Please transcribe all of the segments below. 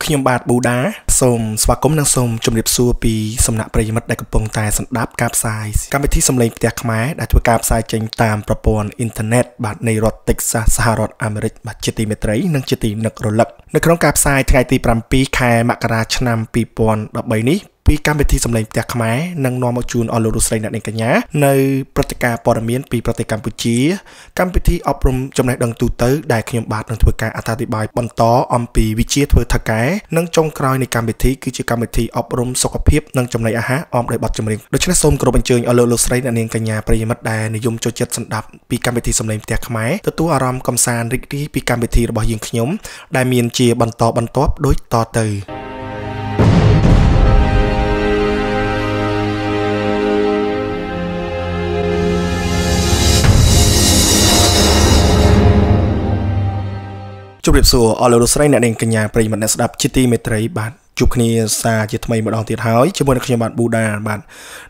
ខ្ញុំបាទប៊ូដាសូមស្វាគមន៍និងសូមជម្រាបសួរពីសំណាក់ប្រិយមិត្តដែលកំពុងតែស្ដាប់ការផ្សាយកម្មវិធីសំឡេងផ្ទះខ្មែរដែលធ្វើការផ្សាយចេញតាមប្រព័ន្ធអ៊ីនធឺណិតបាទនៃរដ្ឋ Texas សហរដ្ឋអាមេរិកបាទជាទីមេត្រីនិងជាទីនឹករលឹកនៅក្នុងការផ្សាយថ្ងៃទី7ខែមករាឆ្នាំ2013នេះពីកម្មវិធីសំឡេងផ្ទះខ្មែរនឹងនាំមកជូនអស់លោកលោកស្រីអ្នកនាងកញ្ញានៅព្រឹត្តិការណ៍ព័ត៌មានពីប្រទេសកម្ពុជាកម្មវិធីអប់រំចំណេះដឹងទូទៅដែលខ្ញុំបាទនឹងធ្វើការអត្ថាធិប្បាយបន្តអំពីវិជាធ្វើថកែនិងចុងក្រោយនៃកម្មវិធីគឺជាកម្មវិធីអប់រំសុខភាពនិងចំណីអាហារអមដោយបទចម្រៀងដូច្នេះសូមគោរពអញ្ជើញអស់លោកលោកស្រីអ្នកនាងកញ្ញាប្រិយមិត្តដែលនិយមចូលចិត្តស្ដាប់ពីកម្មវិធីសំឡេងផ្ទះខ្មែរទទួលអារម្មណ៍កំសាន្តរីករាយពីកម្មវិធីរបស់យើងខ្ញុំដែលមានជាបន្តបន្ទាប់ដូចតទៅជម្រាបសួរអស់លោកលោកស្រីអ្នកនាងកញ្ញាប្រិយមិត្តអ្នកស្ដាប់ជាទីមេត្រីបាទជួបគ្នាសារជាថ្មីម្ដងទៀតហើយជាមួយនឹងខ្ញុំបាទប៊ូដាបាទ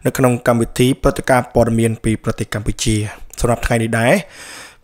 នៅក្នុងកម្មវិធីព្រឹត្តិការណ៍ព័ត៌មានពីប្រទេសកម្ពុជាសម្រាប់ថ្ងៃនេះដែរ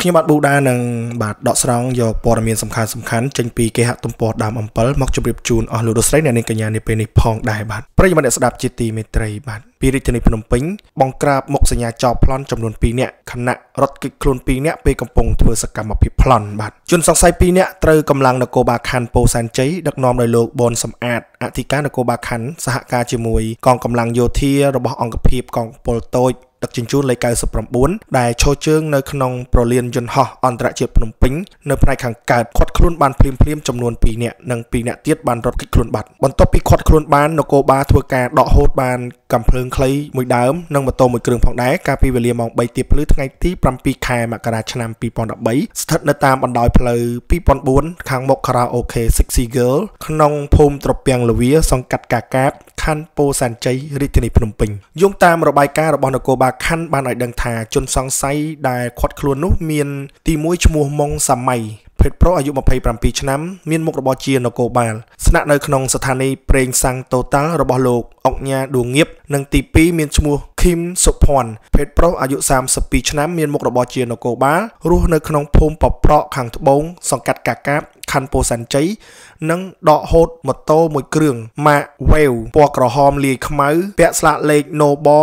ខ្ញុំបាទប៊ូដានឹងបាទដកស្រង់យកព័ត៌មានសំខាន់ចេញពីគេហទំព័រដើមអំពិលមកជម្រាបជូនអស់លោកលោកស្រីអ្នកនាងកញ្ញានាពេលនេះផងដែរបាទប្រិយមិត្តអ្នកស្ដាប់ជាទីមេត្រីបាទពីរាជធានីភ្នំពេញបង្ក្រាបមុខសញ្ញាចោលប្លន់ចំនួន2នាក់ខណៈរត់គេចខ្លួន2នាក់ពេលកំពុងធ្វើសកម្មភាពប្លន់បាទជនសង្ស័យ2នាក់ត្រូវកម្លាំងនគរបាលខណ្ឌពោធិ៍សែនជ័យដឹកនាំដោយលោកប៊ុនសំអាតអធិការនគរបាលខណ្ឌសហការជាមួយកងកម្លាំងយោធារបស់អង្គភាពកងពលតូចដឹកជញ្ជូនលេខ99ដែលឈរជើងនៅក្នុងប្រលានយន្តហោះអន្តរជាតិភ្នំពេញនៅផ្នែកខាងកើតឃាត់ខ្លួនបានភ្លាមចំនួន2នាក់និង2នាក់ទៀតបានរត់គេចខ្លួនបាត់បន្ទាប់ពីឃាត់ខ្លួនបាននគរបាលធ្វើការដកហូតបានកាំភ្លើងខ្លីមួយដើមនិងម៉ូតូមួយគ្រឿងផងដែរកាលពីវេលាម៉ោង3ទៀបភ្លឺថ្ងៃទី7ខែមករាឆ្នាំ2013ស្ថិតនៅតាមបណ្ដោយផ្លូវ2004ខាងមុខខារ៉ាអូខេ Sexy Girl ក្នុងភូមិត្រពាំងលវាសង្កាត់កាកាបខណ្ឌពោធិ៍សែនជ័យរាជធានីភ្នំពេញយោងតាមរបាយការណ៍របស់នគរបាលខណ្ឌបានឲ្យដឹងថាជនសង្ស័យដែលឃាត់ខ្លួននោះមានទី1ឈ្មោះម៉ុងសាម៉ៃភេទប្រុសអាយុ27ឆ្នាំមានមុខរបរជានគរបាលស្នាក់នៅក្នុងស្ថានីយ៍ប្រេងសាំងតូតាល់របស់លោកអុកញ៉ាឌួងងៀបនិងទី2មានឈ្មោះឃីមសុភ័ណ្ឌភេទប្រុសអាយុ32ឆ្នាំមានមុខរបរជានគរបាលរស់នៅក្នុងភូមិប៉ប្រកខាងត្បូងសង្កាត់កាកាបខណ្ឌពោធិ៍សែនជ័យនិងដកហូតម៉ូតូមួយគ្រឿងម៉ាក Wave ពណ៌ក្រហមលាយខ្មៅពាក់ស្លាកលេខ Nobo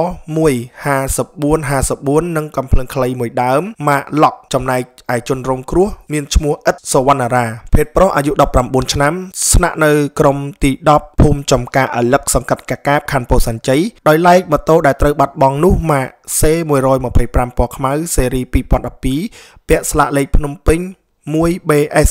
15454និងកំភ្លើងខ្លីមួយដើមម៉ាក Lock ចំណែកឯជនរងគ្រោះមានឈ្មោះអ៊ិតសវណ្ណារាភេទប្រុសអាយុ19ឆ្នាំស្នាក់នៅក្រុមទី10ភូមិចំការអលឹកសង្កាត់កាកាបខណ្ឌពោធិ៍សែនជ័យដោយឡែកម៉ូតូដែលត្រូវបាត់បង់នោះម៉ាក C125 ពណ៌ខ្មៅស៊េរី2012ពាក់ស្លាកលេខភ្នំពេញ1BS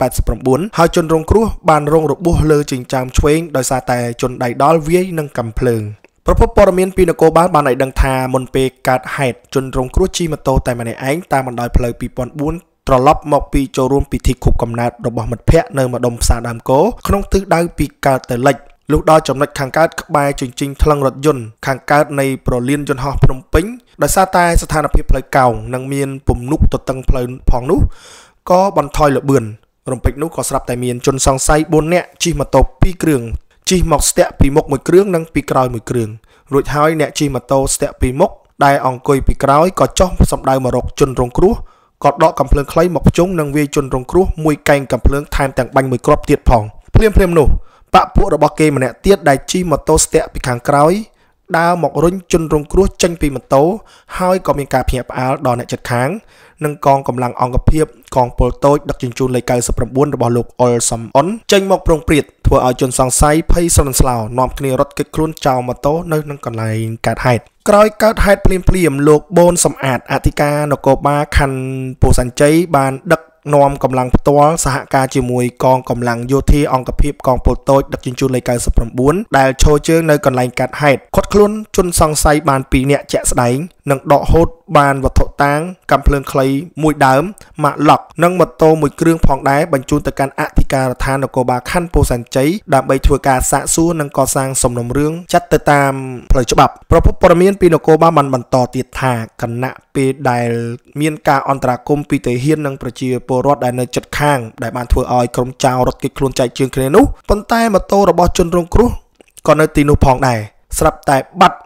5489ហើយជនរងគ្រោះបានរងរបួសលើចិញ្ចើមឆ្វេងដោយសារតែជនដៃដល់វាយនឹងកាំភ្លើងប្រពន្ធព័ត៌មានពីនគរបាលបានឲ្យដឹងថាមុនពេលកើតហេតុជនរងគ្រោះជិះម៉ូតូតែម្នាក់ឯងតាមបណ្ដោយផ្លូវ2004ត្រឡប់មកពីចូលរួមពិធីខួបកំណើតរបស់មិត្តភ័ក្តិនៅម្ដុំផ្សារដើមគោក្នុងទិសដៅពីកើតទៅលិចលុះដល់ចំណុចខាងកើតក្បែរជញ្ជីងថ្លឹងរថយន្តខាងកើតនៃប្រលានយន្តហោះភ្នំពេញដោយសារតែស្ថានភាពផ្លូវកោងនិងមានពំនុកទទឹងផ្លូវផងនោះក៏បន្ថយល្បឿនរំពេចនោះក៏ស្រាប់តែមានជនសង្ស័យ4នាក់ជិះម៉ូតូ2គ្រឿងជិះមកស្ទាក់ពីមុខមួយគ្រឿងនិងពីក្រោយមួយគ្រឿងរួចហើយអ្នកជិះម៉ូតូស្ទាក់ពីមុខដែលអង្គុយពីក្រោយក៏ចុះសម្ដៅមករកជនរងគ្រោះក៏ដកកាំភ្លើងខ្លីមកភ្ជុងនិងវាយជនរងគ្រោះមួយកែងកាំភ្លើងថែមទាំងបាញ់មួយគ្រាប់ទៀតផងភ្លាមនោះបពពួករបស់គេម្នាក់ទៀតដែលជិះម៉ូតូស្ទាក់ពីខាងក្រោយដើរមករុញជនរងគ្រោះចេញពីម៉ូតូហើយក៏មានការភ្ញាក់ផ្អើលដល់អ្នកជិតខាងនិងកងកម្លាំងអង្គភាពកងពលតូចដឹកជញ្ជូនលេខ99របស់លោកអ៊ុលសំអុនចេញមកប្រងព្រាតធ្វើឲ្យជនសង្ស័យភ័យស្រន់ស្លោនាំគ្នារត់គេចខ្លួនចោលម៉ូតូនៅនឹងកន្លែងកើតហេតុក្រោយកើតហេតុភ្លាមលោកប៊ុនសំអាតអធិការនគរបាលខណ្ឌពោធិ៍សែនជ័យបានដឹកនាំកម្លាំងផ្ទាល់សហការជាមួយកងកម្លាំងយោធាអង្គភាពកងពលតូចដឹកជញ្ជូនលេខ99ដែលឈរជើងនៅកន្លែងកាត់ហេតុឃាត់ខ្លួនជនសង្ស័យបាន2នាក់ជាក់ស្ដែងនិងដកហូតបានវត្ថុតាងកាំភ្លើងខ្លីមួយដើមម៉ាក Lock និងម៉ូតូមួយគ្រឿងផងដែរបញ្ជូនទៅកាន់អធិការដ្ឋាននគរបាលខណ្ឌពោធិ៍សែនជ័យដើម្បីធ្វើការសាកសួរនិងកសាងសំណុំរឿងចាត់ទៅតាមផ្លូវច្បាប់ប្រពន្ធព័ត៌មានពីនគរបាលបានបន្តទៀតថាគណៈពេលដែលមានការអន្តរាគមន៍ពីទាហាននិងប្រជាពលរដ្ឋដែលនៅជិតខាងដែលបានធ្វើឲ្យក្រុមចៅរត់គេចខ្លួនចែកជើងគ្នានោះប៉ុន្តែម៉ូតូរបស់ជនរងគ្រោះក៏នៅទីនោះផងដែរស្រាប់តែបាត់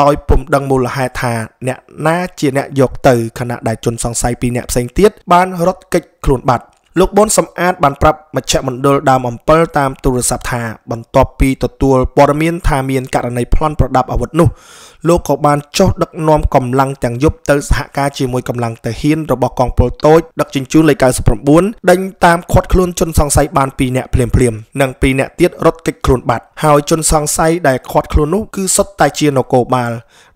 ដោយពុំដឹងមូលហេតុថាអ្នកណាជាអ្នកយកទៅខណៈដែលជនសង្ស័យ2អ្នកផ្សេងទៀតបានរត់គេចខ្លួនបាត់ លោកប៊ុនសំអាតបានប្រាប់មជ្ឈមណ្ឌលដើមអំពិលតាមទូរស័ព្ទថាបន្ទាប់ពីទទួលព័ត៌មានថាមានករណីប្លន់ប្រដាប់អាវុធនោះលោកក៏បានចុះដឹកនាំកម្លាំងទាំងយប់ទៅសហការជាមួយកម្លាំងទាហានរបស់កងពលតូចដឹកជញ្ជូនលេខ99ដេញតាមឃាត់ខ្លួនជនសង្ស័យបាន2នាក់ភ្លាមនិង2នាក់ទៀតរត់គេចខ្លួនបាត់ហើយជនសង្ស័យដែលឃាត់ខ្លួននោះគឺសុទ្ធតែជានគរបាល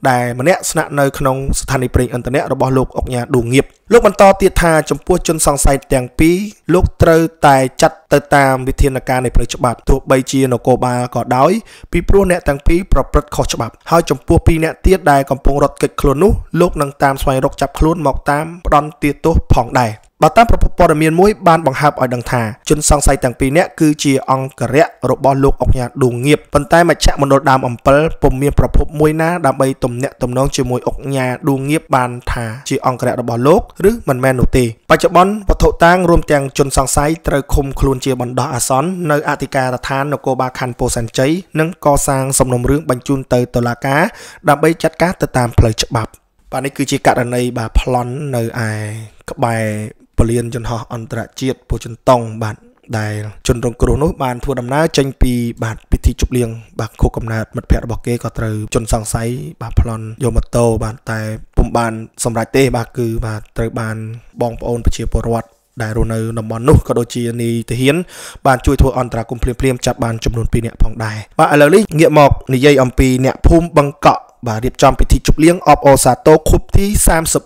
ដែលម្នាក់ស្នាក់នៅក្នុងស្ថានីយ៍ប្រេងឥន្ធនៈរបស់លោកអុកញ៉ាឌូងៀបលោកបន្តទៀតថាចំពោះជនសង្ស័យទាំងពីរលោកត្រូវតែចាត់ទៅតាមវិធានការនៃផ្លូវច្បាប់ទោះបីជានគរបាលក៏ដោយពីព្រោះអ្នកទាំងពីរប្រព្រឹត្តខុសច្បាប់ហើយចំពោះ2អ្នកទៀតដែលកំពុងរត់គេចខ្លួននោះលោកនឹងតាមស្វែងរកចាប់ខ្លួនមកតាមផ្ដន្ទាទោសផងដែរបើតាមប្រភពព័ត៌មានមួយបានបង្ហើបឲ្យដឹងថាជនសង្ស័យទាំងពីរនាក់គឺជាអង្គរៈរបស់លោកអុកញ៉ាឌូងៀបប៉ុន្តែមជ្ឈមណ្ឌលដើមអំពិលពុំមានប្រភពមួយណាដើម្បីទំនាក់ទំនងជាមួយអុកញ៉ាឌូងៀបបានថាជាអង្គរៈរបស់លោកឬមិនមែននោះទេបច្ចុប្បន្នវត្ថុតាងរួមទាំងជនសង្ស័យត្រូវឃុំខ្លួនជាបណ្ដោះអាសន្ននៅអធិការដ្ឋាននគរបាលខណ្ឌពោធិ៍សែនជ័យនិងកសាងសំណុំរឿងបញ្ជូនទៅតុលាការដើម្បីចាត់ការទៅតាមផ្លូវច្បាប់បាទនេះគឺជាករណីបាទប្លន់នៅឯក្បែរពលានយន្តហោះអន្តរជាតិពោធិ៍ចិនតុងបាទដែលជនរងគ្រោះនោះបានធ្វើដំណើរចេញពីបាទពិធីជប់លៀងបាទខួបកំណើតមិត្តភ័ក្តិរបស់គេក៏ត្រូវជនសង្ស័យបាទប្លន់យកម៉ូតូបាទតែពុំបានសម្រេចទេបាទគឺបាទត្រូវបានបងប្អូនប្រជាពលរដ្ឋដែលរស់នៅតំបន់នោះក៏ដូចជានីតិហ៊ានបានជួយធ្វើអន្តរាគមន៍ភ្លាមៗចាប់បានចំនួន2នាក់ផងដែរបាទឥឡូវនេះងាកមកនិយាយអំពីអ្នកភូមិបឹងកក់បាទរៀបចំពិធីជប់លៀងអបអរសាទរខួបទី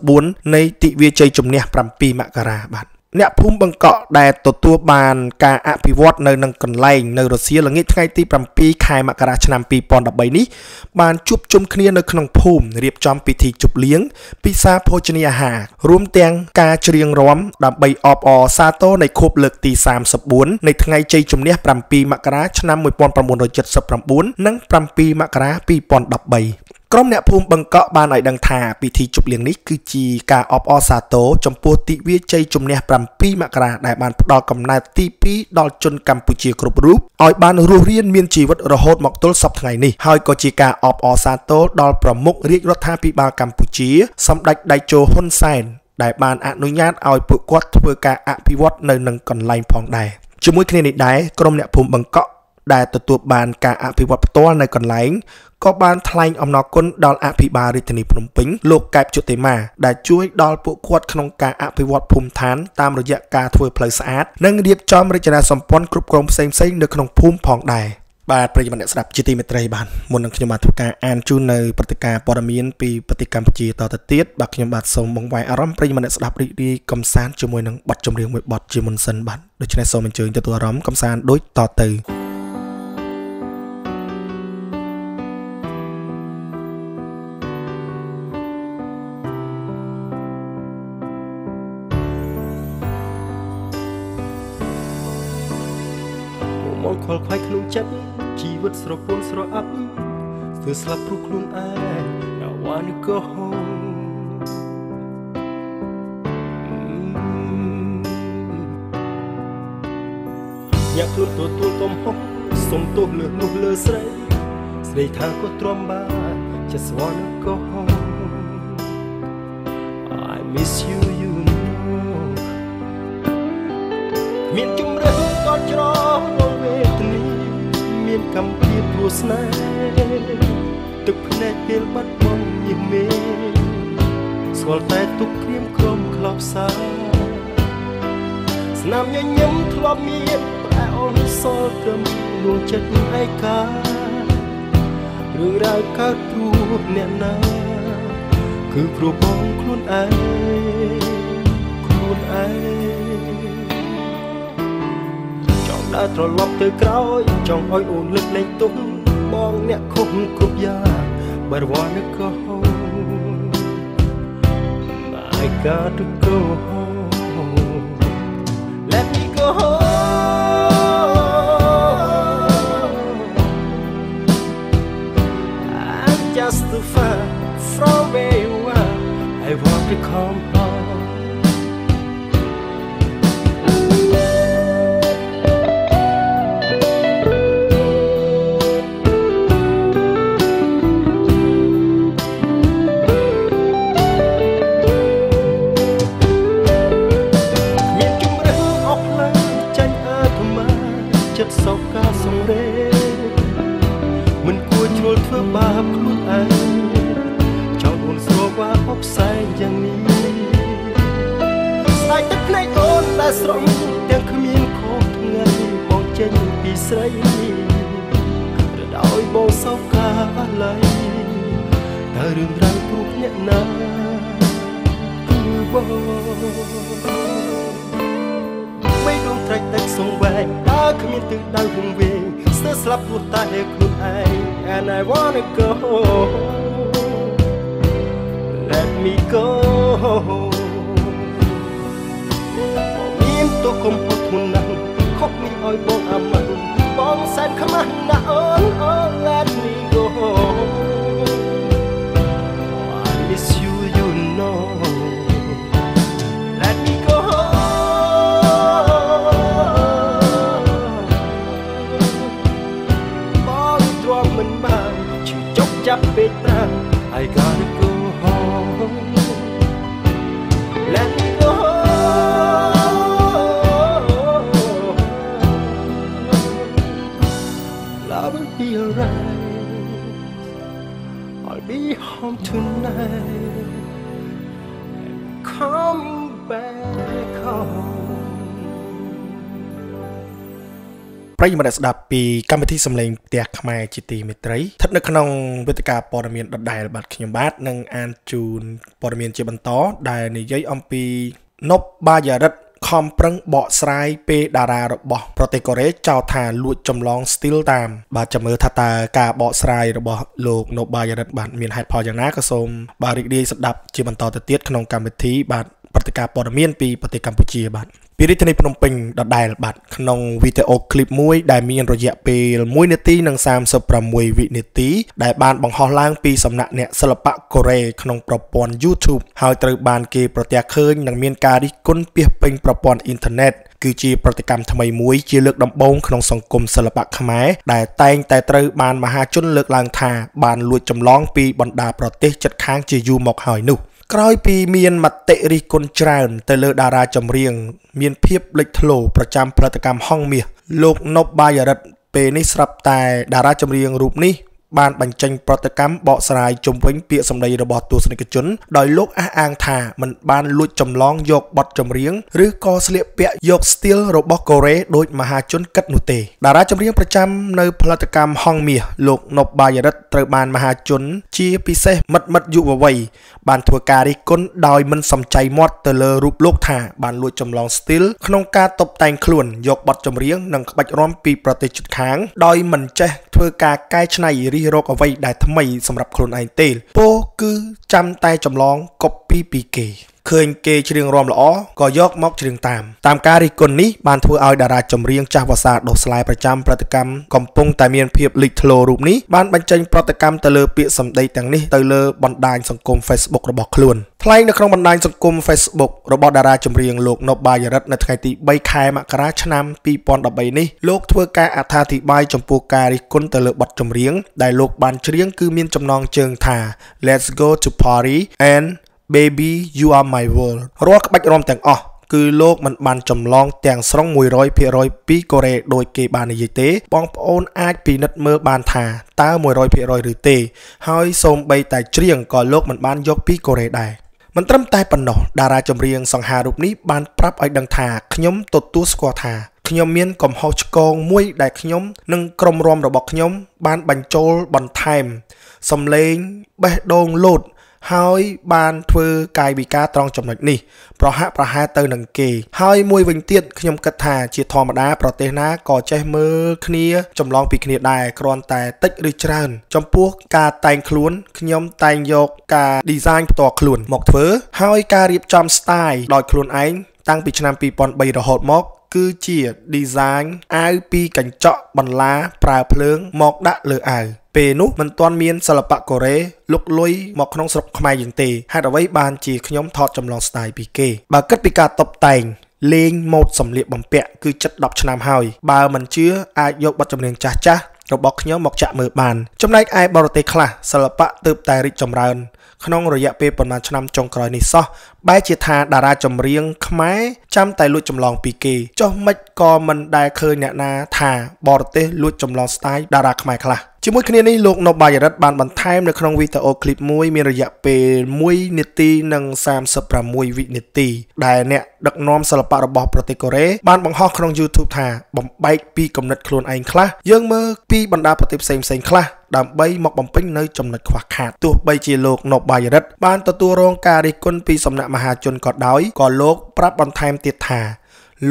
34នៃទិវាជ័យជំនះ7មករាបាទអ្នកភូមិបឹងកក់ដែលទទួលបានការអភិវឌ្ឍនៅនឹងកន្លែងនៅរសៀលល្ងាចថ្ងៃទី7ខែមករាឆ្នាំ2013នេះបានជួបជុំគ្នានៅក្នុងភូមិរៀបចំពិធីជប់លៀងពិសាភោជនីយអាហាររួមទាំងការច្រៀងរាំដើម្បីអបអរសាទរនៃខួបលើកទី34នៃថ្ងៃជ័យជំនះ7មករាឆ្នាំ1979និង7មករា2013ក្រុមអ្នកភូមិបឹងកក់បានឲ្យដឹងថាពិធីជប់លៀងនេះគឺជាការអបអរសាទរចំពោះទិវាជ័យជំនះ7មករាដែលបានផ្ដល់កំណើតទី2ដល់ជនកម្ពុជាគ្រប់រូបឲ្យបានរស់រានមានជីវិតរហូតមកទល់សព្វថ្ងៃនេះហើយក៏ជាការអបអរសាទរដល់ប្រមុខរាជរដ្ឋាភិបាលកម្ពុជាសម្ដេចតេជោហ៊ុនសែនដែលបានអនុញ្ញាតឲ្យពួកគាត់ធ្វើការអភិវឌ្ឍនៅនឹងកន្លែងផងដែរជាមួយគ្នានេះដែរក្រុមអ្នកភូមិបឹងកក់ដែលទទួលបានការអភិវឌ្ឍផ្ទាល់នៅកន្លែងក៏បានថ្លែងអំណរគុណដល់អភិបាលរាជធានីភ្នំពេញលោកកែបជុតិមាដែលជួយដល់ពួកគាត់ក្នុងការអភិវឌ្ឍភូមិឋានតាមរយៈការធ្វើផ្លូវស្អាតនិងរៀបចំរចនាសម្ព័ន្ធគ្រប់គ្រងផ្សេងៗនៅក្នុងភូមិផងដែរបាទប្រិយមិត្តអ្នកស្ដាប់ជាទីមេត្រីបាទមុននឹងខ្ញុំបានធ្វើការអានជូននៅព្រឹត្តិការណ៍ព័ត៌មានពីប្រទេសកម្ពុជាតទៅទៀតបាទខ្ញុំបាទសូមបង្វែរអារម្មណ៍ប្រិយមិត្តអ្នកស្ដាប់រីករាយកំសាន្តជាមួយនឹងបទចម្រៀងមួយបទជាមុនសិនបាទដូច្នេះសូមអញ្ជើញទទួលអារម្មណ៍កំសាន្តដូចតទៅមកខលខ្វាយក្នុងចិត្តជីវិតស្រពន់ស្រអាប់ស្ទើរស្លាប់ព្រោះខ្លួនឯង I wanna go home ញាក់ខ្លួនទទួលកំហុសសុំទោសលើនោះលើស្រីស្រីថាក៏ទ្រាំបាន Just wanna go home I miss you you know មានជំរឿនដល់ច្រងវេទនីមានកម្មពីព្រោះស្នេហ៍ទឹកភ្នែកពេលបាត់បង់ញឹមមេស្គាល់តែទុកក្រៀមក្រំក្លោបសាស្នាមញញឹមធ្លាប់មានប្រែអូនសល់ត្រឹមលួងចិត្តឯការឿងរ៉ាវកើតព្រោះអ្នកណាគឺព្រោះបងខ្លួនឯងដើរត្រឡប់ទៅក្រោយចង់ឲ្យអូនលើកលែងទុកបងអ្នកខុសគ្រប់យ៉ាង But I wanna go home I got to go home Let me go home I'm just too far from where you are I want to come home រេមិនគួរជ្រុលធ្វើបាបខ្លួនឯងចង់អូនស្រកว่าអបផ្សែងយ៉ាងនេះស្ដាយទឹកភ្នែកអូនដែលស្រង់ទាំងគ្មានខុសថ្ងៃបងចេញពីស្រីរដោយបងសោកកាឡៃតើរឿងរ៉ាវគ្រប់អ្នកណាគឺបងไม่ដងត្រាច់តែសងវែងតើគ្មានទិសដៅវង្វេងស្ទើរស្លាប់ព្រោះតែខ្លួនឯង and I wanna go let me go មានទុកកុំអត់ធ្ងន់ណាស់ខុសនេះឲ្យបងអាម៉ាស់បងសែនខ្មាស់ណាស់អូន let me go I miss you you know let me go បងទ្រាំមិនបានឈឺចុកចាប់ពេកប្រាំ I gotta go home let me go love will be alright I'll be home tonight coming back home ប្រិយមិត្តស្ដាប់ពីកម្មវិធីសំឡេងផ្ទះខ្មែរជាទីមេត្រីស្ថិតនៅក្នុងវេទិកាព័ត៌មានដដែលបាទខ្ញុំបាទនឹងអានជូនព័ត៌មានជាបន្តដែលនិយាយអំពីនប់បាយរិទ្ធខំប្រឹងបកស្រាយពេលតារារបស់ប្រទេសកូរ៉េចោទថាលួចចម្លងស្ទីលតាមបាទចាំមើលថាតើការបកស្រាយរបស់លោកនប់បាយរិទ្ធបាទមានហេតុផលយ៉ាងណាក៏សូមបាទរីករាយស្ដាប់ជាបន្តទៅទៀតក្នុងកម្មវិធីបាទព្រឹត្តិការណ៍ព័ត៌មានពីប្រទេសកម្ពុជាបាទពីរាជធានីភ្នំពេញដដែលបាទក្នុងវីដេអូឃ្លីបមួយដែលមានរយៈពេល1នាទីនិង36វិនាទីដែលបានបង្ហោះឡើងពីសំណាក់អ្នកសិល្បៈកូរ៉េក្នុងប្រព័ន្ធ YouTube ហើយត្រូវបានគេប្រទះឃើញនិងមានការរិះគន់ពាសពេញប្រព័ន្ធអ៊ីនធឺណិតគឺជាប្រតិកម្មថ្មីមួយជាលើកដំបូងក្នុងសង្គមសិល្បៈខ្មែរដែលតែងតែត្រូវបានមហាជនលើកឡើងថាបានលួចចម្លងពីបណ្ដាប្រទេសជិតខាងជាយូរមកហើយនោះក្រោយពីមានមតិរិះគន់ច្រើនទៅលើតារាចម្រៀងមានភាពលេចធ្លោប្រចាំផលិតកម្មហង្សមាសលោកនប់បាយរិទ្ធពេលនេះស្រាប់តែតារាចម្រៀងរូបនេះបានបញ្ចេញប្រតិកម្មបកស្រាយជុំវិញពាក្យសម្ដីរបស់ទស្សនិកជនដោយលោកអះអាងថាមិនបានលួចចម្លងយកបទចម្រៀងឬក៏ស្លៀកពាក់យកស្ទីលរបស់កូរ៉េដោយមហាជនគិតនោះទេតារាចម្រៀងប្រចាំនៅផលិតកម្មហង្សមាសលោកនប់បាយរិទ្ធត្រូវបានមហាជនជាពិសេសមិត្តយុវវ័យបានធ្វើការរិះគន់ដោយមិនសំចៃមាត់ទៅលើរូបលោកថាបានលួចចម្លងស្ទីលក្នុងការតុបតែងខ្លួនយកបទចម្រៀងនិងក្បាច់រាំពីប្រទេសជិតខាងដោយមិនចេះធ្វើការកែច្នៃរិះរកអ្វីដែលថ្មីសម្រាប់ខ្លួនឯងទេពោលគឺចាំតែចម្លងកុបពីគេឃើញគេច្រៀងរាំល្អក៏យកមកច្រៀងតាមការរិះគន់នេះបានធ្វើឲ្យតារាចម្រៀងចាស់វស្សាដុសស្លែប្រចាំប្រតិកម្មកំពុងតែមានភាពលេចធ្លោរូបនេះបានបញ្ចេញប្រតិកម្មទៅលើពាក្យសម្ដីទាំងនេះទៅលើបណ្ដាញសង្គម Facebook របស់ខ្លួនថ្លែងនៅក្នុងបណ្ដាញសង្គម Facebook របស់តារាចម្រៀងលោកនប់បាយរិទ្ធនៅថ្ងៃទី3ខែមករាឆ្នាំ2013នេះលោកធ្វើការអត្ថាធិប្បាយចំពោះការរិះគន់ទៅលើបទចម្រៀងដែលលោកបានច្រៀងគឺមានចំណងជើងថា Let's go to party and Baby you are my world រាល់ក្បាច់រាំទាំងអស់គឺលោកមិនបានចម្លងទាំងស្រុង 100% ពីកូរ៉េដោយគេបាននិយាយទេបងប្អូនអាចពិនិត្យមើលបានថាតើ 100% ឬទេហើយសូម្បីតែច្រៀងក៏លោកមិនបានយកពីកូរ៉េដែរមិនត្រឹមតែប៉ុណ្ណោះតារាចម្រៀងសង្ហារូបនេះបានប្រាប់ឲ្យដឹងថាខ្ញុំទទួលស្គាល់ថាខ្ញុំមានកំហុសឆ្គងមួយដែលខ្ញុំនិងក្រុមរាំរបស់ខ្ញុំបានបញ្ចូលបន្ថែមសំឡេងបេះដូងលោតហើយបានធ្វើកាយវិការត្រង់ចំណុចនេះប្រហាក់ប្រហែលទៅនឹងគេហើយមួយវិញទៀតខ្ញុំគិតថាជាធម្មតាប្រទេសណាក៏ចេះមើលគ្នាចម្លងពីគ្នាដែរគ្រាន់តែតិចឬច្រើនចំពោះការតែងខ្លួនខ្ញុំតែងយកការ design ផ្ទាល់ខ្លួនមកធ្វើហើយការរៀបចំ style ដោយខ្លួនឯងតាំងពីឆ្នាំ2003រហូតមកគឺជា design អាវពីកញ្ចក់បន្លាប្រើភ្លើងមកដាក់លើអាវពេលនោះមិនទាន់មានសិល្បៈកូរ៉េលុកលុយមកក្នុងស្រុកខ្មែរយើងទេហេតុអ្វីបានជាខ្ញុំថតចម្លង style ពីគេបើគិតពីការតុបតែងលេងម៉ូដសម្លៀកបំពាក់គឺជិត10ឆ្នាំហើយបើមិនជឿអាចយកបទចម្រៀងចាស់របស់ខ្ញុំមកចាក់មើលបានចំណែកឯបរទេសខ្លះសិល្បៈទើបតែរីកចម្រើន ក្នុងរយៈពេលប៉ុន្មានឆ្នាំចុងក្រោយនេះសោះបែរជាថាតារាចម្រៀងខ្មែរចាំតែលួចចម្លងពីគេចុះមិនក៏មិនដែលឃើញអ្នកណាថាបរទេសលួចចម្លងស្ទាយតារាខ្មែរខ្លះជាមួយគ្នានេះលោកណូបាយរិទ្ធបានបន្ថែមនៅក្នុងវីដេអូឃ្លីបមួយមានរយៈពេល1នាទីនិង36វិនាទីដែលអ្នកដឹកនាំសិល្បៈរបស់ប្រទេសកូរ៉េបានបង្ហោះក្នុង YouTube ថាបំបែកពីគំនិតខ្លួនឯងខ្លះយើងមើលពីបណ្ដាប្រទេសផ្សេងៗខ្លះដើម្បីមកបំពេញនៅចំណុចខ្វះខាតទោះបីជាលោកណូបាយរិទ្ធបានទទួលរងការរិះគន់ពីសំណាក់មហាជនក៏ដោយក៏លោកប្រាប់បន្ថែមទៀតថា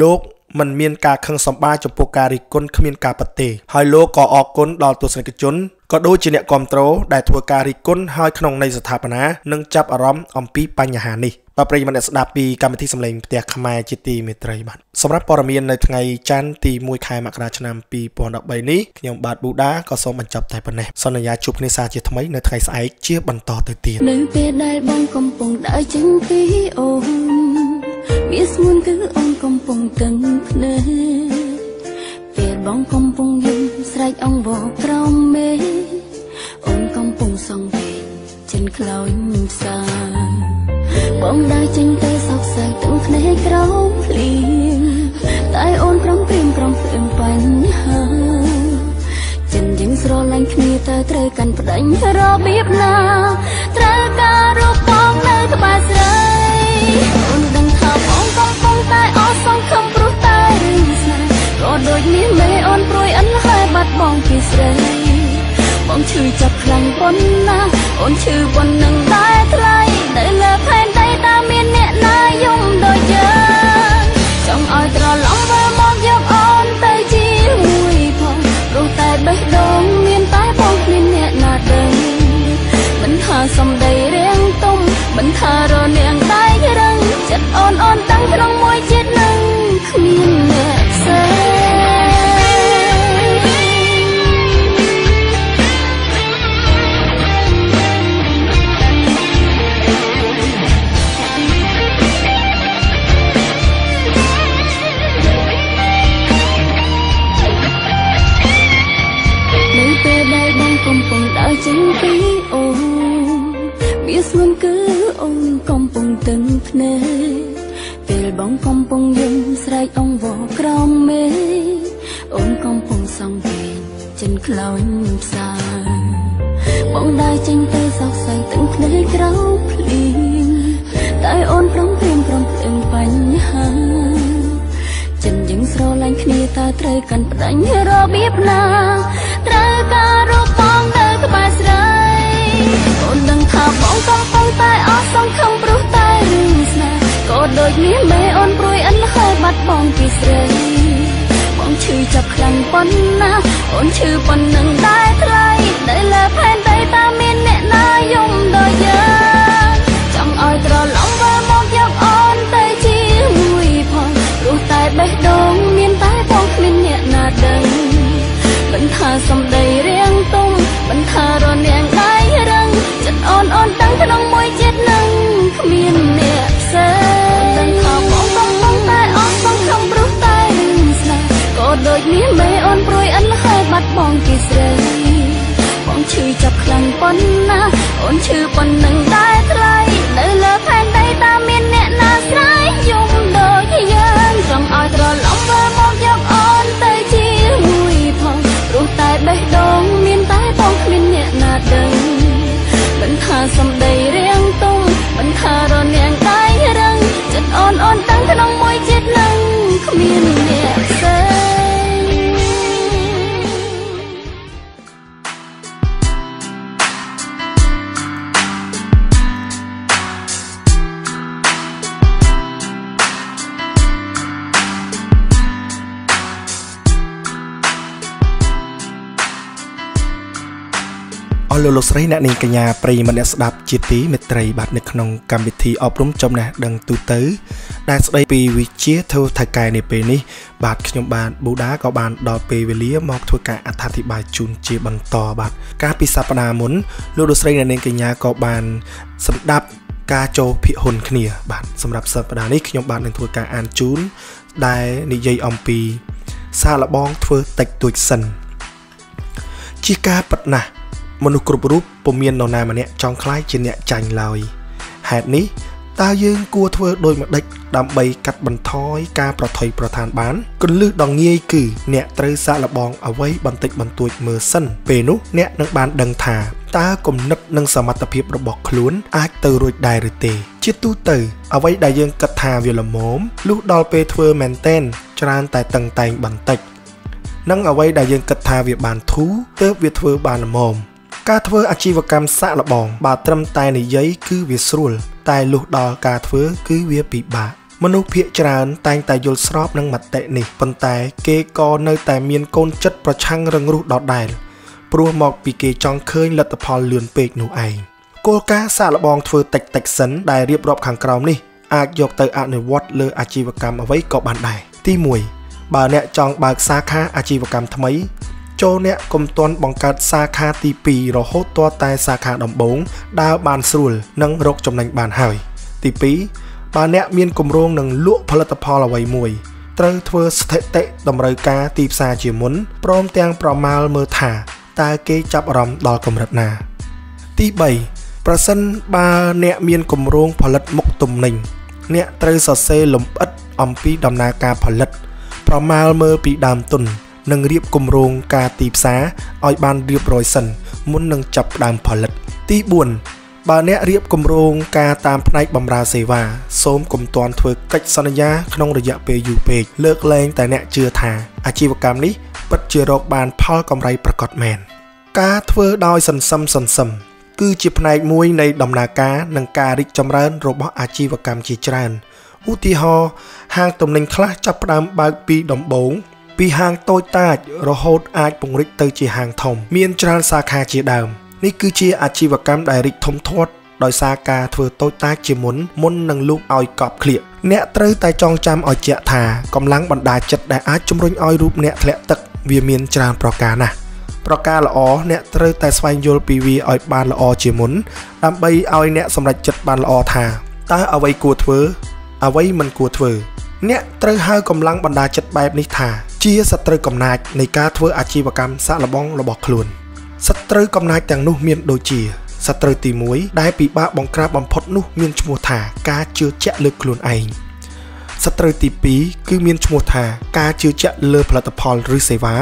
លោកមិនមានការខឹងសម្បារចំពោះការរិះគន់គ្មានការប៉ះទេហើយលោកក៏អរគុណដល់ទស្សនិកជនក៏ដូចជាអ្នកគាំទ្រដែលធ្វើការរិះគន់ហើយក្នុងន័យស្ថាបនានិងចាប់អារម្មណ៍អំពីបញ្ហានេះបាទប្រិយមិត្តអ្នកស្ដាប់ពីកម្មវិធីសម្លេងផ្ទះខ្មែរជាទីមេត្រីបាទសម្រាប់ព័ត៌មាននៅថ្ងៃច័ន្ទទី1ខែមករាឆ្នាំ2013នេះខ្ញុំបាទប៊ូដាក៏សូមបញ្ចប់តែប៉ុណ្ណេះសន្យាជួបគ្នាសាជាថ្មីនៅថ្ងៃស្អែកជាបន្តទៅទៀតនៅពេលដែលបងកំពុងដើរចេញពីអូនវាស្ងួនគឺអូនកំពុងតឹងភ្នែកពេលបងកំពុងយំស្រែកអង្វរក្រោមមេអូនកំពុងសងពេកចិនខ្លោចផ្សាបងដើរចេញទៅសោកសៅទាំងភ្នែកក្រោមភ្លៀងតែអូនប្រំព្រៀងក្រំភ្លៀងបញ្ហាចិនយើងស្រឡាញ់គ្នាតើត្រូវកាន់ប្តេជ្ញារបៀបណាត្រូវការរូបបងនៅក្បែរស្រីអូនដឹងថាបងកំពុងតែអស់សង្ឃឹមព្រោះតែរឿងស្នេហ៍ក៏ដូចនេះមេអូនព្រួយអិនហើយបាត់បងពីស្រីបងឈឺចាប់ខ្លាំងប៉ុណ្ណាអូនឈឺប៉ុណ្ណឹងតែថ្លៃនៅលើផែនដីតើមានអ្នកណាយំដូចយើងចង់ឲ្យត្រឡប់មើលមកយកអូនទៅជាមួយផងព្រោះតែបេះដូងមានតែបងគ្មានអ្នកណាដឹងមិនថាសំដីរៀងទុំមិនថារនាងដៃរឹងចិត្តអូនតាំងក្នុងមួយជាតិនឹងគ្មានអ្នកផ្សេងកំពុងដើរចេញពីអូនវាស្ងួនគឺអូនកំពុងតឹងភ្នែកពេលបងកំពុងយំស្រែកអង្វរក្រោមមេអូនកំពុងសងពេកចិនខ្លោចផ្សាបងដើរចេញទៅសោកសៅទាំងភ្នែកក្រោមភ្លៀងតែអូនប្រំព្រៀងក្រំភ្លៀងបញ្ហាចិនយើងស្រឡាញ់គ្នាតើត្រូវកាន់ប្តេជ្ញារបៀបណាត្រូវការរូបបងនៅក្បែរស្រីអូនដឹងថាបងកំពុងតែអស់សង្ឃឹមព្រោះតែរឿងស្នេហ៍ក៏ដូចនេះមេអូនព្រួយអិនហើយបាត់បងពីស្រីបងឈឺចាប់ខ្លាំងប៉ុណ្ណាអូនឈឺប៉ុណ្ណឹងតែថ្លៃនៅលើផែនដីតើមានអ្នកណាយំដូចយើងចង់ឲ្យត្រឡប់មើលមកយកអូនទៅជាមួយផងព្រោះតែបេះដូងមានតែបងគ្មានអ្នកណាដឹងមិនថាសំដីរៀងទុំមិនថារនាងដៃរឹងចិត្តអូនតាំងក្នុងមួយជាតិនឹងគ្មានអ្នកផ្សេងដឹងថាបងកំពុងតែអស់សង្ឃឹមព្រោះតែរឿងស្នេហ៍ក៏ដូចនេះមេអូនព្រួយអិនហើយបាត់បងពីស្រីបងឈឺចាប់ខ្លាំងប៉ុណ្ណាអូនឈឺប៉ុណ្ណឹងតែថ្លៃនៅលើផែនដីតើមានអ្នកណាស្រ័យយំដូចយើងចង់ឲ្យត្រឡប់មើលមកយកអូនទៅជាមួយផងព្រោះតែបេះដូងមានតែបងគ្មានអ្នកណាដឹងមិនថាសំដីរៀងទុំមិនថារនាងដៃរឹងចិត្តអូនតាំងក្នុងមួយជាតិនឹងគ្មានអ្នកផ្សេង លោកស្រីអ្នកនាងកញ្ញាប្រិយមិត្តអ្នកស្ដាប់ជាទីមេត្រីបាទនៅក្នុងកម្មវិធីអប់រំចំណេះដឹងទូទៅដែលស្ដីពីវិជាធ្វើថៅកែនេះពេលនេះបាទខ្ញុំបាទប៊ូដាក៏បានដល់ពេលវេលាមកធ្វើការអត្ថាធិប្បាយជូនជាបន្តបាទកាលពីសប្តាហ៍មុនលោកស្រីអ្នកនាងកញ្ញាក៏បានស្ដាប់ការចូលភាគហ៊ុនគ្នាបាទសម្រាប់សប្តាហ៍នេះខ្ញុំបាទនឹងធ្វើការអានជូនដែលនិយាយអំពីសារលបងធ្វើតិចតួចសិនជាការពិតណាស់ មនុស្សគ្រប់រូបពុំមាននរណាម្នាក់ចង់ខ្លាចជាអ្នកចាញ់ឡើយហេតុនេះតើយើងគួរធ្វើដូចម្ដេចដើម្បីកាត់បន្ថយការប្រថុយប្រថានបានគន្លឹះដ៏ងាយគឺអ្នកត្រូវសាកល្បងអ្វីបន្តិចបន្តួចមើលសិនពេលនោះអ្នកនឹងបានដឹងថាតើគំនិតនិងសមត្ថភាពរបស់ខ្លួនអាចទៅរួចដែរឬទេជាទូទៅអ្វីដែលយើងគិតថាវាល្មមលុះដល់ពេលធ្វើមែនទែនច្រើនតែតឹងតែងបន្តិចនិងអ្វីដែលយើងគិតថាវាបានធូរទើបវាធ្វើបានល្មមការធ្វើអាជីវកម្មសាកល្បងបើត្រឹមតែនិយាយគឺវាស្រួលតែលុះដល់ការធ្វើគឺវាពិបាកមនុស្សភាគច្រើនតែងតែយល់ស្របនឹងមតិនេះប៉ុន្តែគេក៏នៅតែមានកូនចិត្តប្រឆាំងរឹងរូសដដែលព្រោះមកពីគេចង់ឃើញលទ្ធផលលឿនពេកនោះឯងគោលការណ៍សាកល្បងធ្វើតិចៗសិនដែលរៀបរាប់ខាងក្រោមនេះអាចយកទៅអនុវត្តលើអាជីវកម្មអ្វីក៏បានដែរទី1បើអ្នកចង់បើកសាខាអាជីវកម្មថ្មីចូលអ្នកកុំទាន់បង្កើតសាខាទី2រហូតទាល់តែសាខាដំបូងដើរបានស្រួលនិងរកចំណេញបានហើយទី2បើអ្នកមានគម្រោងនឹងលក់ផលិតផលអ្វីមួយត្រូវធ្វើស្ថិតិតម្រូវការទីផ្សារជាមុនព្រមទាំងប្រមាលមើលថាតើគេចាប់អារម្មណ៍ដល់កម្រិតណាទី3ប្រសិនបើអ្នកមានគម្រោងផលិតមុខទំនិញអ្នកត្រូវសរសេរលម្អិតអំពីដំណើរការផលិតប្រមាលមើលពីដើមទុននិងរៀបគម្រោងការទីផ្សារឲ្យបានរៀបរយសិនមុននឹងចាប់ផ្ដើមផលិតទី4បើអ្នករៀបគម្រោងការតាមផ្នែកបម្រើសេវាសូមកុំទាន់ធ្វើកិច្ចសន្យាក្នុងរយៈពេលយូរពេកលើកលែងតែអ្នកជឿថាអាជីវកម្មនេះពិតជារកបានផលកម្រៃប្រាកដមែនការធ្វើដោយសន្សឹមគឺជាផ្នែកមួយនៃដំណើរការនិងការរីកចម្រើនរបស់អាជីវកម្មជាច្រើនឧទាហរណ៍ហាងទំនិញខ្លះចាប់ផ្ដើមបើកពីដំបូងពីហាងតូចតាចរហូតអាចពង្រីកទៅជាហាងធំមានច្រើនសាខាជាដើមនេះគឺជាអាជីវកម្មដែលរីកធំធាត់ដោយសារការធ្វើតូចតាចជាមុននឹងលូកឲ្យកប់ឃ្លៀកអ្នកត្រូវតែចងចាំឲ្យជាក់ថាកម្លាំងបណ្ដាចិត្តដែលអាចជំរុញឲ្យរូបអ្នកធ្លាក់ទឹកវាមានច្រើនប្រការណាស់ប្រការល្អអ្នកត្រូវតែស្វែងយល់ពីវាឲ្យបានល្អជាមុនដើម្បីឲ្យអ្នកសម្រេចចិត្តបានល្អថាតើអ្វីគួរធ្វើអ្វីមិនគួរធ្វើអ្នកត្រូវហៅកម្លាំងបណ្ដាចិត្តបែបនេះថាជាសត្រូវកំណាចនៃការធ្វើអាជីវកម្មសាកល្បងរបស់ខ្លួនសត្រូវកំណាចទាំងនោះមានដូចជាសត្រូវទី1ដែលពិបាកបង្ក្រាបបំផុតនោះមានឈ្មោះថាការជឿជាក់លើខ្លួនឯងសត្រូវទី2គឺមានឈ្មោះថាការជឿជាក់លើផលិតផលឬសេវា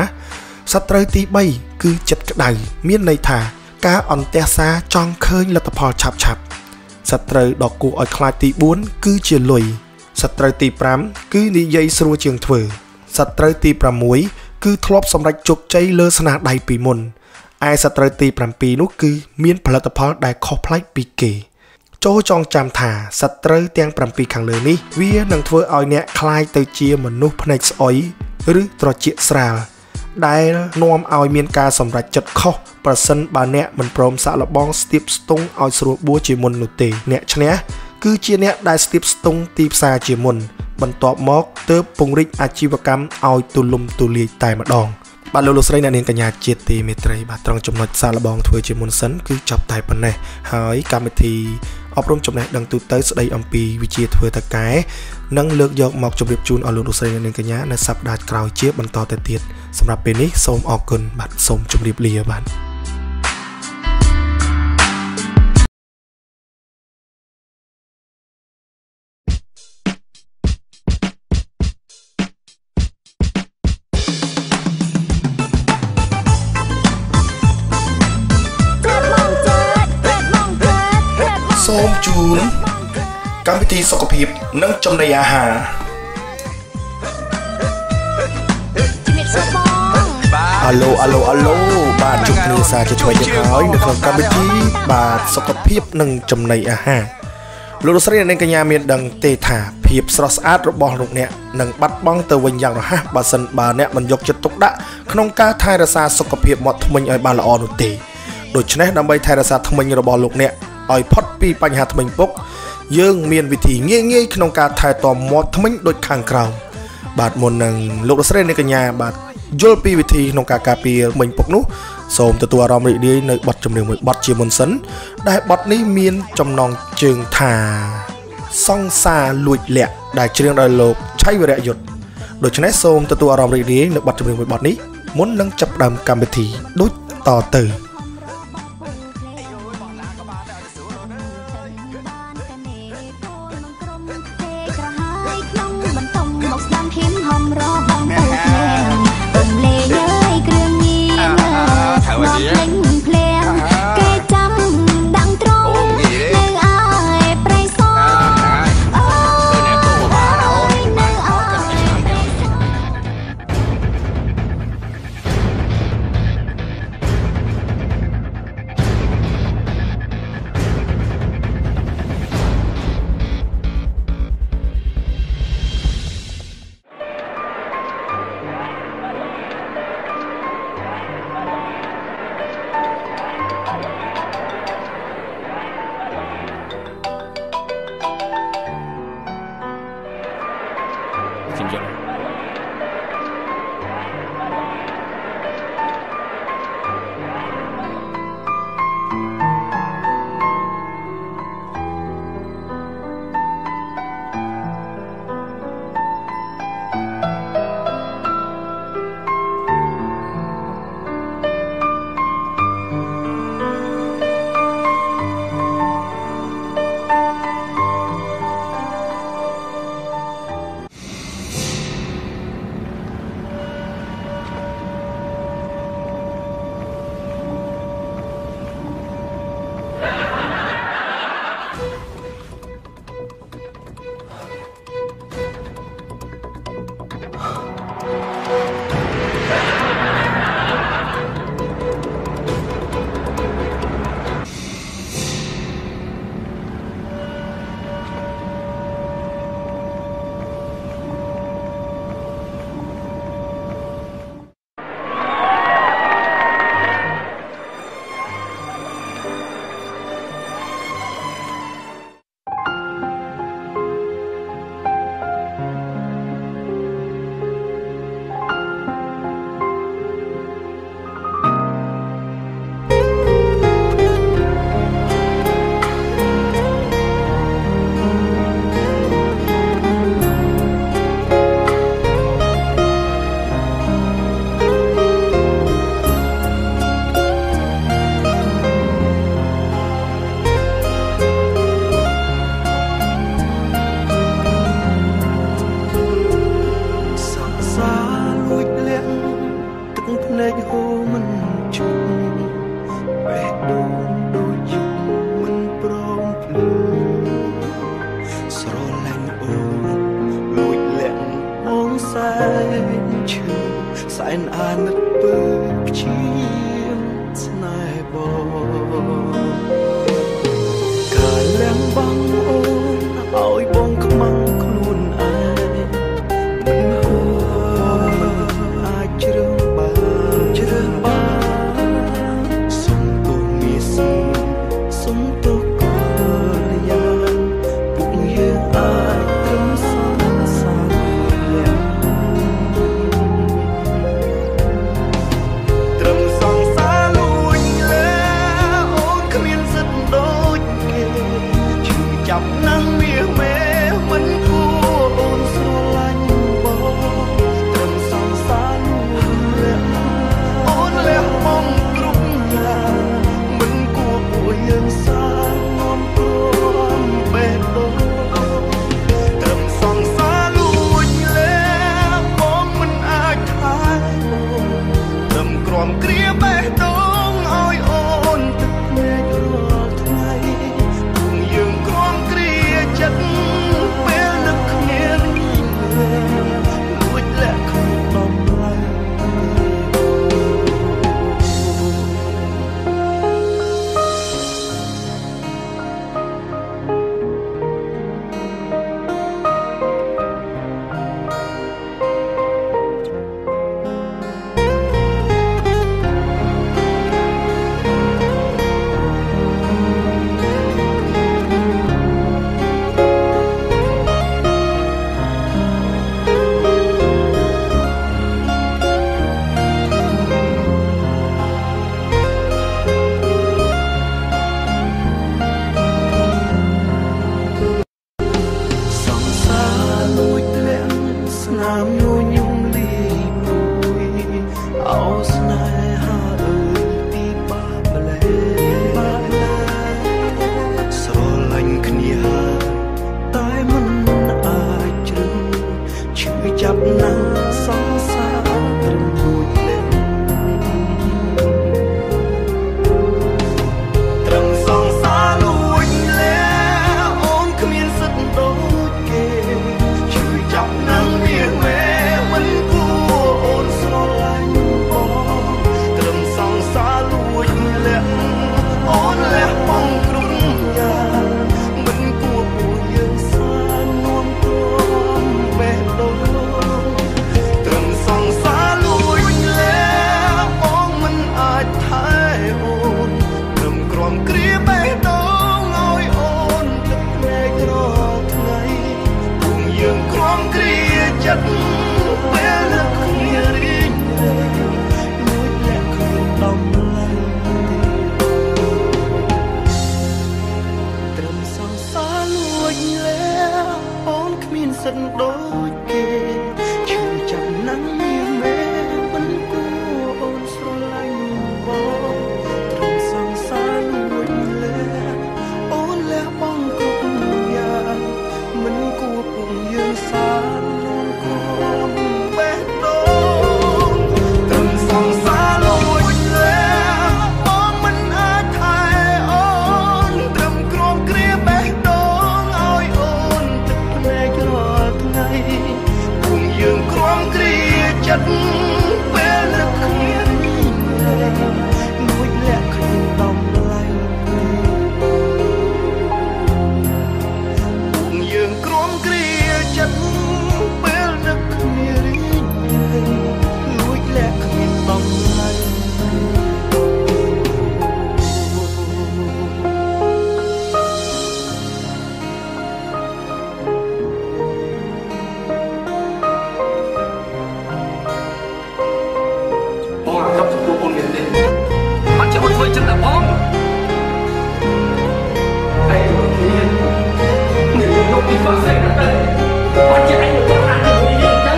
សត្រូវទី3គឺចិត្តក្តៅមានន័យថាការអន្ទះសារចង់ឃើញលទ្ធផលឆាប់សត្រូវដ៏គួរឲ្យខ្លាចទី4គឺជាលុយសត្រូវទី5គឺនិយាយស្រួលជាងធ្វើសត្រូវទី6គឺធ្លាប់សម្រេចជោគជ័យលើស្នាដៃពីមុនឯសត្រូវទី7នោះគឺមានផលិតផលដែលខុសប្លែកពីគេចូលចងចាំថាសត្រូវទាំង7ខាងលើនេះវានឹងធ្វើឲ្យអ្នកคล้ายទៅជាមនុស្សភ្នែកស្អុយឬត្រចៀកស្រាលដែលនាំឲ្យមានការសម្រេចចិត្តខុសប្រសិនបើអ្នកមិនព្រមសាកល្បងស្ទាបស្ទង់ឲ្យស្រួលបួរជាមុននោះទេអ្នកឈ្នះគឺជាអ្នកដែលស្ទាបស្ទង់ទីផ្សារជាមុនបន្ទាប់មកទើបពង្រីកអាជីវកម្មឲ្យទូលំទូលាយតែម្ដងបាទលោកស្រីអ្នកនាងកញ្ញាជាទីមេត្រីបាទត្រង់ចំណុចសាកល្បងធ្វើជាមុនសិនគឺចប់តែប៉ុណ្ណេះហើយកម្មវិធីអប់រំចំណេះដឹងទូទៅស្ដីអំពីវិជាធ្វើតកែនឹងលើកយកមកជម្រាបជូនឲ្យលោកស្រីអ្នកនាងកញ្ញានៅសប្ដាហ៍ក្រោយជាបន្តទៅទៀតសម្រាប់ពេលនេះសូមអរគុណបាទសូមជម្រាបលាបាទសូមជូនកម្មវិធីសុខភាពនិងចំណីអាហារអាឡូបាទជួបគ្នាសាជាថ្មីទៀតហើយនៅក្នុងកម្មវិធីបាទសុខភាពនិងចំណីអាហារលោកស្រីអ្នកនាងកញ្ញាមានដឹងទេថាភាពស្រស់ស្អាតរបស់លោកអ្នកនឹងបាត់បង់ទៅវិញយ៉ាងរហ័សបើសិនបើអ្នកមិនយកចិត្តទុកដាក់ក្នុងការថែរក្សាសុខភាពមាត់ធ្មេញឲ្យបានល្អនោះទេដូច្នេះដើម្បីថែរក្សាធ្មេញរបស់លោកអ្នកឲ្យផុតពីបញ្ហាធ្មេញពុកយើងមានវិធីងាយក្នុងការថែទាំមាត់ធ្មេញដូចខាងក្រោមបាទមុននឹងលោកស្រីអ្នកកញ្ញាបាទយល់ពីវិធីក្នុងការការពារធ្មេញពុកនោះសូមទទួលអារម្មណ៍រីករាយនៅបទចម្រៀងមួយបទជាមុនសិនដែលបទនេះមានចំណងជើងថាសង្សារលួចលាក់ដែលច្រៀងដោយលោកឆៃវរៈយុទ្ធដូច្នេះសូមទទួលអារម្មណ៍រីករាយនៅបទចម្រៀងមួយបទនេះមុននឹងចាប់ផ្ដើមកម្មវិធីដូចតទៅ បងកាលឡើងបងអូនឲ្យបងខ្មាំងខ្លួនឯងមិនហួរអាចជ្រើសុំទោសមានសុំទោសកលយ៉ាងពួកយើងអាចត្រឹមសងសាលាត្រឹមសងសាលួចលើអូនគ្មានសិទ្ធដូចគេឈឺចាប់ណាស់មាសមេមិនគួរអូនស្រឡាញ់បងត្រឹមសងសាលួចលើអូនលះបង់គ្រប់យ៉ាងមិនគួរពួកយើងសាងំព្រមបេះដូងត្រឹមសងសាលួចលើបងមិនអាចថែអូនត្រឹមក្រំគ្រាបេះដូងឲ្យអូនទឹកភ្នែករាល់ថ្ងៃពួកយើងក្រំគ្រាចិត្តពេលនឹកគ្នាលួចលាក់ក្នុងដំឡៃដូចគេឈឺចាប់ណាស់មានមេមិនគួរអូនស្រឡាញ់បងត្រង់សងសាលួចលើអូនលះបង់គ្រប់យ៉ាងមិនគួរពួកយើងសានងក្រំបេះដូងត្រង់សងសាលួចលើអូនមិនអាចថែអូនត្រឹមក្រំគ្រាបេះដូងឲ្យអូនទឹកភ្នែករាល់ថ្ងៃពួកយើងក្រំគ្រាចិត្តពេលនឹកគ្នាលួចលាក់ក្នុងដំឡៃពួកយើងក្រំគ្រាចិត្តពេលនឹកគ្នាលួចលាក់ក្នុងដំឡៃchân là bom anh đột nhiên người không đi vào xảy ra đây bắt chết anh một con ăn được người yên chân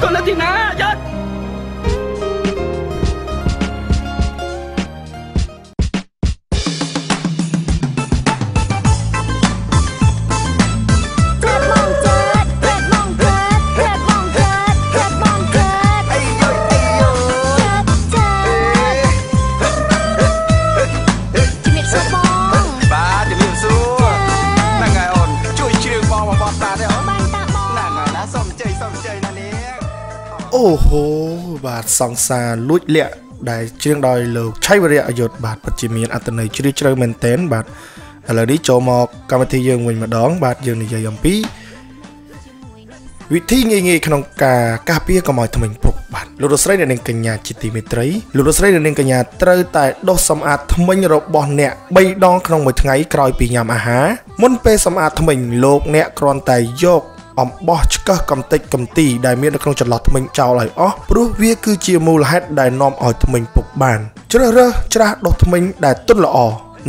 con là Tina chết ហូបាទសង្សារលួចលាក់ដែលច្រៀងដោយលោកឆៃវរៈអយុធបាទពិតជាមានអត្ថន័យជ្រាលជ្រៅមែនទែនបាទឥឡូវនេះចូលមកកម្មវិធីយើងវិញម្ដងបាទយើងនិយាយអំពីវិធីងាយៗក្នុងការការពារកុំឲ្យធ្មេញពុកបាទលោកលោកស្រីអ្នកនាងកញ្ញាជាទីមេត្រីលោកលោកស្រីអ្នកនាងកញ្ញាត្រូវតែដុសសម្អាតធ្មេញរបស់អ្នក3ដងក្នុងមួយថ្ងៃក្រោយពីញ៉ាំអាហារមុនពេលសម្អាតធ្មេញលោកអ្នកគ្រាន់តែយកអំបោះឆ្កឹះកំតិចកំទីដែលមាននៅក្នុងចន្លោះធ្មេញចោលឲ្យអស់ព្រោះវាគឺជាមូលហេតុដែលនាំឲ្យធ្មេញពុកបានជ្រើសរើសច្រាសដុសធ្មេញដែលទន់ល្អ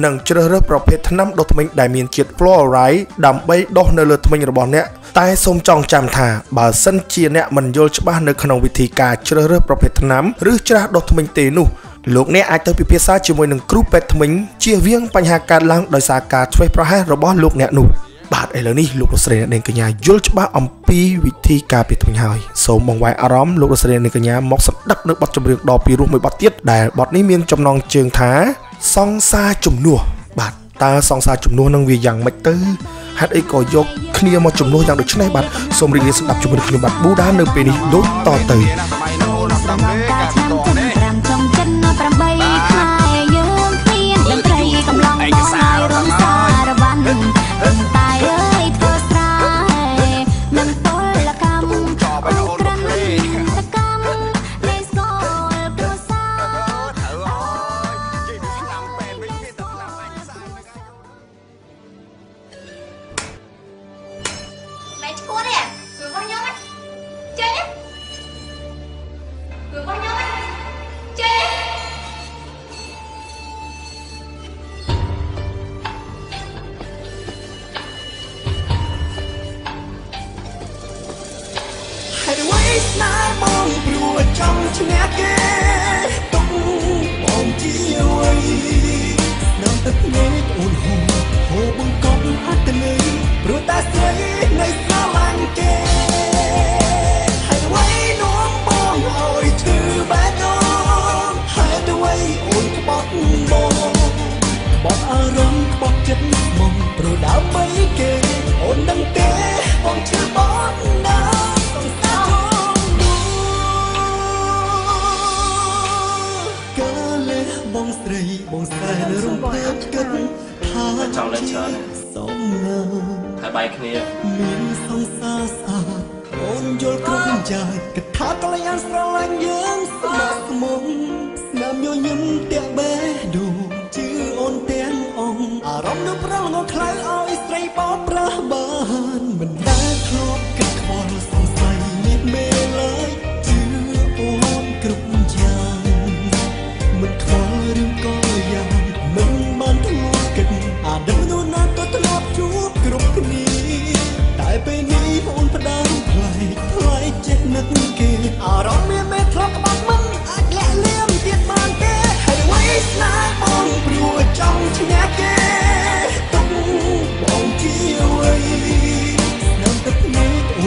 និងជ្រើសរើសប្រភេទថ្នាំដុសធ្មេញដែលមានជាតិ fluoride ដើម្បីដុសនៅលើធ្មេញរបស់អ្នកតែសូមចងចាំថាបើសិនជាអ្នកមិនយល់ច្បាស់នៅក្នុងវិធីការជ្រើសរើសប្រភេទថ្នាំឬច្រាសដុសធ្មេញទេនោះលោកអ្នកអាចទៅពិភាក្សាជាមួយនឹងគ្រូពេទ្យធ្មេញជៀសវាងបញ្ហាកើតឡើងដោយសារការធ្វេសប្រហែសរបស់លោកអ្នកនោះបាទឥឡូវនេះលោកលោកស្រីអ្នកនាងកញ្ញាយល់ច្បាស់អំពីវិធីការពារធ្មេញហើយសូមបង្វែរអារម្មណ៍លោកលោកស្រីអ្នកនាងកញ្ញាមកស្ដាប់នៅបទចម្រៀងដ៏ពីរោះមួយបទទៀតដែលបទនេះមានចំណងជើងថាសង្សារជំនួសបាទតើសង្សារជំនួសនឹងវាយ៉ាងម៉េចទៅហេតុអីក៏យកគ្នាមកជំនួសយ៉ាងដូចនេះបាទសូមរីករាយស្ដាប់ជាមួយខ្ញុំបាទប៊ូដានៅពេលនេះដូចតទៅចង់លេងច្រើនហើយបាយគ្នាមានសង្សារស្អាតអូនយល់គ្រប់យ៉ាងកថាកល្យានស្រឡាញ់យើងស្មោះស្មោះស្នាមញញឹមទាំងបេះដូងជឿអូនទាំងអង្គអារម្មណ៍នឹងប្រលងខ្លៅឲ្យស្រីបោកប្រាស់បានមិនដែលធ្លាប់គិតខ្វល់សង្ស័យមានមេឡើយជឿអូនគ្រប់យ៉ាងមិនខ្វល់រឿងក៏យ៉ាងមិនបានធ្លាប់គិតអាដឹងនោះណាក៏ធ្លាប់ជួបគ្រប់គ្នាតែពេលនេះអូនផ្ដើមផ្លែកចេះនឹកគេអារម្មណ៍មានមេធ្លាប់ក្បត់មិនអាចលាក់លៀមទៀតបានទេហើយអ្វីស្នេហ៍បងព្រោះចង់ឈ្នះគេទុកបងជាអ្វីស្នាមទឹកភ្នែកអូន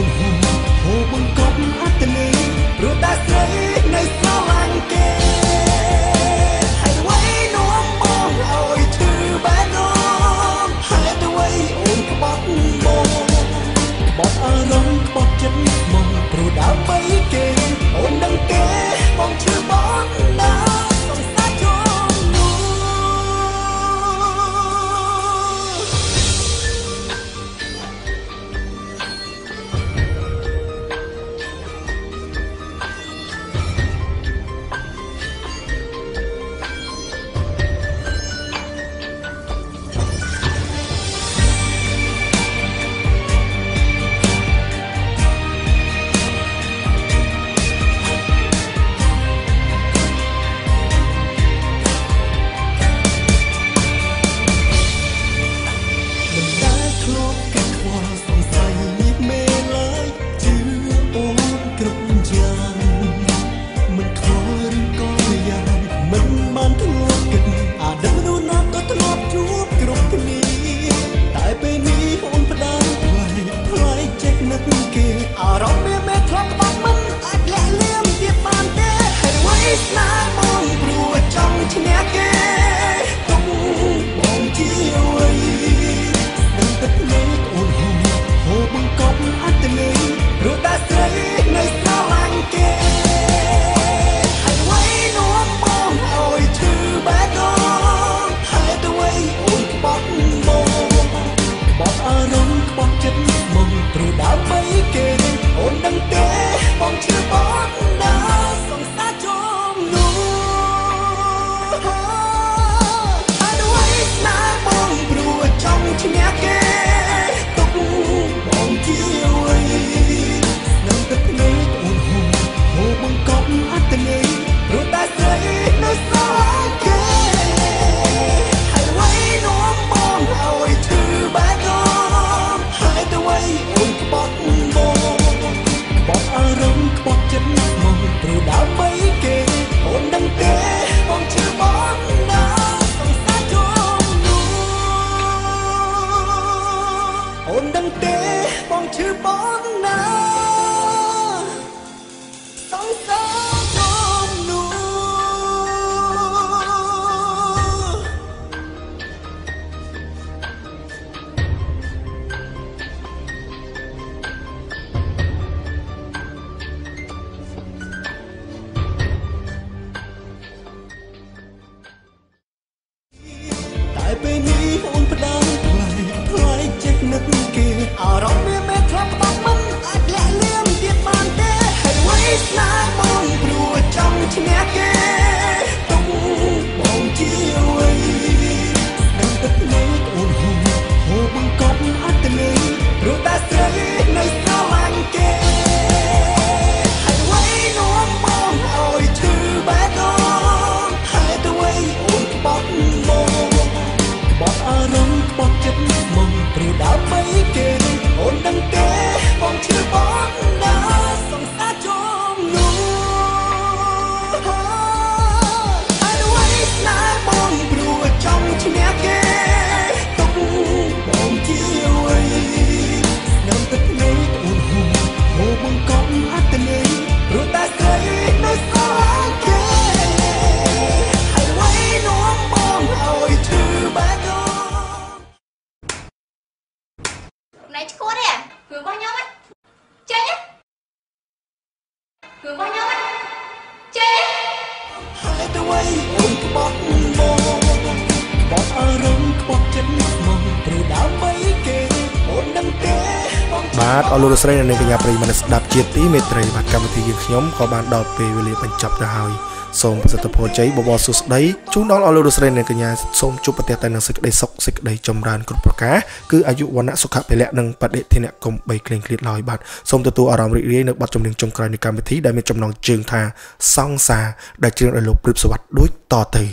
វ័យអូនក្បត់មកបោះអរំក្បត់ចិត្តមកព្រោះដើម្បីគេអូនដឹងទេបាទអរលោកស្រីនិងកញ្ញាប្រិយមិត្តស្ដាប់ជាទីមេត្រីបាទកម្មវិធីយើងខ្ញុំក៏បានដល់ពេលវេលាបញ្ចប់ទៅហើយសូមប្រសិទ្ធផលជ័យបបរសុស្ដីជូនដល់អរលោកស្រីនិងកញ្ញាសូមជួបប្រទះតែនឹងសេចក្តីសុខសេចក្តីចម្រើនគ្រប់ប្រការគឺអាយុវណ្ណៈសុខៈពលៈនិងបដិធានៈកុំបីក្លែងឃ្លាតឡើយបាទសូមទទួលអារម្មណ៍រីករាយនៅបទចម្រៀងចុងក្រោយនៃកម្មវិធីដែលមានចំណងជើងថាសង្សារដែលច្រៀងដោយលោកព្រឹបសវັດដូចតទៅ